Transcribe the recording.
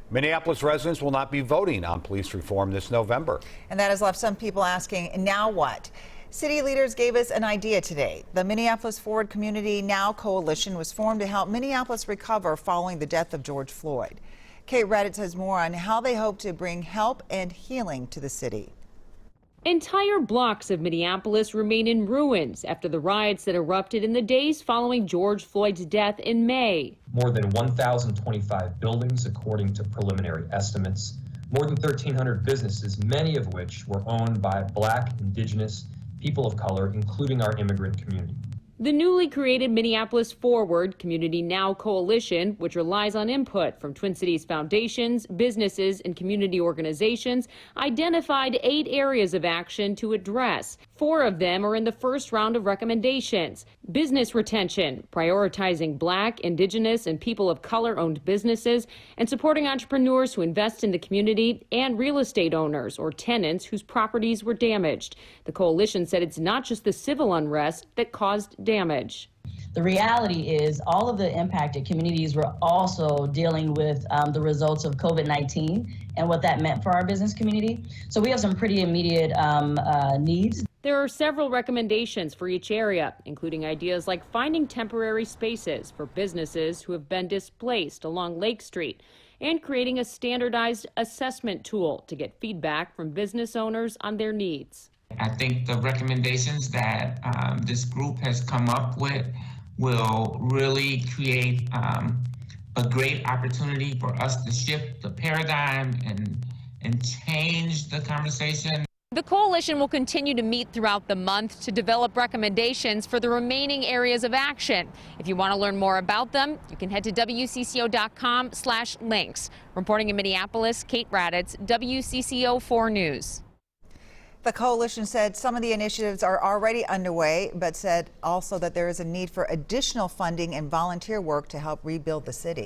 Minneapolis residents will not be voting on police reform this November. And that has left some people asking, now what? City leaders gave us an idea today. The Minneapolis Forward Community Now Coalition was formed to help Minneapolis recover following the death of George Floyd. Kate Raddatz has more on how they hope to bring help and healing to the city. Entire blocks of Minneapolis remain in ruins after the riots that erupted in the days following George Floyd's death in May. More than 1,025 buildings, according to preliminary estimates. More than 1,300 businesses, many of which were owned by Black, Indigenous, people of color, including our immigrant community. The newly created Minneapolis Forward Community Now Coalition, which relies on input from Twin Cities foundations, businesses, and community organizations, identified 8 areas of action to address. 4 of them are in the first round of recommendations. Business retention, prioritizing Black, Indigenous, and people of color-owned businesses, and supporting entrepreneurs who invest in the community, and real estate owners or tenants whose properties were damaged. The coalition said it's not just the civil unrest that caused damage. The reality is all of the impacted communities were also dealing with the results of COVID-19 and what that meant for our business community. So we have some pretty immediate needs. There are several recommendations for each area, including ideas like finding temporary spaces for businesses who have been displaced along Lake Street and creating a standardized assessment tool to get feedback from business owners on their needs. I think the recommendations that this group has come up with will really create a great opportunity for us to shift the paradigm and change the conversation. The coalition will continue to meet throughout the month to develop recommendations for the remaining areas of action. If you want to learn more about them, you can head to WCCO.com/links. Reporting in Minneapolis, Kate Raddatz, WCCO 4 News. The coalition said some of the initiatives are already underway, but said also that there is a need for additional funding and volunteer work to help rebuild the city.